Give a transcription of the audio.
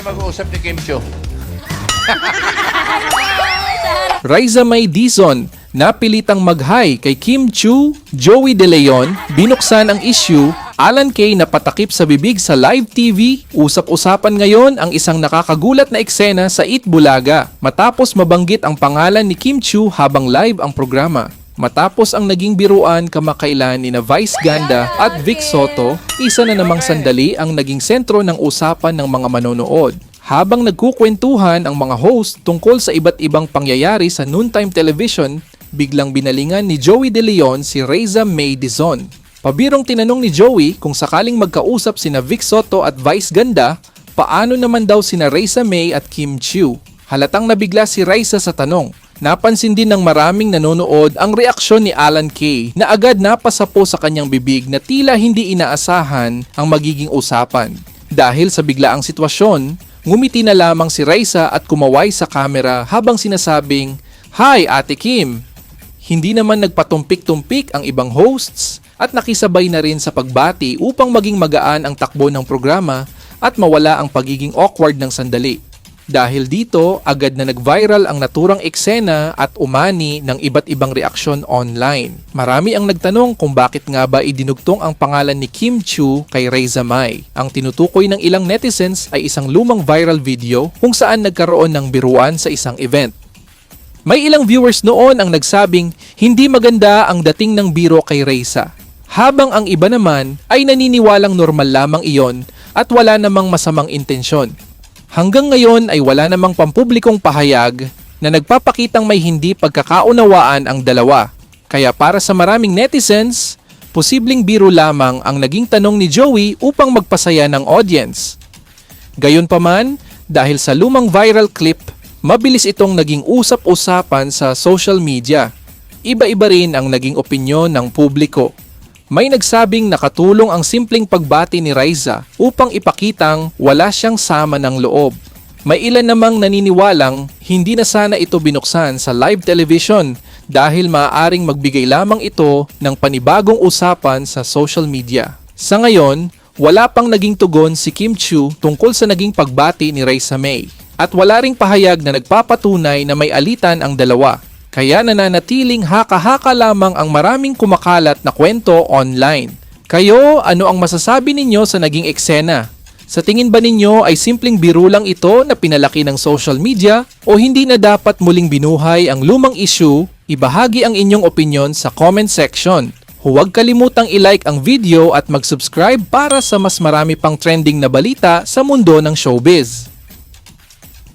kayo mag-uusap ni Kim Chiu? Raisa May Dizon, napilitang mag-hi kay Kim Chiu, Joey De Leon, binuksan ang issue, Alan Kay napatakip sa bibig sa live TV, usap-usapan ngayon ang isang nakakagulat na eksena sa Eat Bulaga matapos mabanggit ang pangalan ni Kim Chiu habang live ang programa. Matapos ang naging biruan kamakailan ni na Vice Ganda at Vic Soto, isa na namang sandali ang naging sentro ng usapan ng mga manonood. Habang nagkukwentuhan ang mga host tungkol sa iba't ibang pangyayari sa noontime television, biglang binalingan ni Joey De Leon si Raisa May Dizon. Pabirong tinanong ni Joey kung sakaling magkausap sina Vic Soto at Vice Ganda, paano naman daw sina Raisa May at Kim Chiu. Halatang nabigla si Raisa sa tanong. Napansin din ng maraming nanonood ang reaksyon ni Alan Kay na agad napasapo sa kanyang bibig na tila hindi inaasahan ang magiging usapan. Dahil sa biglaang sitwasyon, ngumiti na lamang si Raisa at kumaway sa kamera habang sinasabing, "Hi, Ate Kim!" Hindi naman nagpatumpik-tumpik ang ibang hosts at nakisabay na rin sa pagbati upang maging magaan ang takbo ng programa at mawala ang pagiging awkward ng sandali. Dahil dito, agad na nag-viral ang naturang eksena at umani ng iba't ibang reaksyon online. Marami ang nagtanong kung bakit nga ba idinugtong ang pangalan ni Kim Chiu kay Raisa May. Ang tinutukoy ng ilang netizens ay isang lumang viral video kung saan nagkaroon ng biruan sa isang event. May ilang viewers noon ang nagsabing hindi maganda ang dating ng biro kay Raisa. Habang ang iba naman ay naniniwalang normal lamang iyon at wala namang masamang intensyon. Hanggang ngayon ay wala namang pampublikong pahayag na nagpapakitang may hindi pagkakaunawaan ang dalawa. Kaya para sa maraming netizens, posibleng biro lamang ang naging tanong ni Joey upang magpasaya ng audience. Gayunpaman, dahil sa lumang viral clip, mabilis itong naging usap-usapan sa social media. Iba-iba rin ang naging opinyon ng publiko. May nagsabing nakatulong ang simpleng pagbati ni Raisa upang ipakitang wala siyang sama ng loob. May ilan namang naniniwalang hindi na sana ito binuksan sa live television dahil maaaring magbigay lamang ito ng panibagong usapan sa social media. Sa ngayon, wala pang naging tugon si Kim Chiu tungkol sa naging pagbati ni Raisa May at wala ring pahayag na nagpapatunay na may alitan ang dalawa. Kaya nananatiling haka-haka lamang ang maraming kumakalat na kwento online. Kayo, ano ang masasabi ninyo sa naging eksena? Sa tingin ba ninyo ay simpleng biro lang ito na pinalaki ng social media o hindi na dapat muling binuhay ang lumang issue? Ibahagi ang inyong opinyon sa comment section. Huwag kalimutang i-like ang video at mag-subscribe para sa mas marami pang trending na balita sa mundo ng showbiz.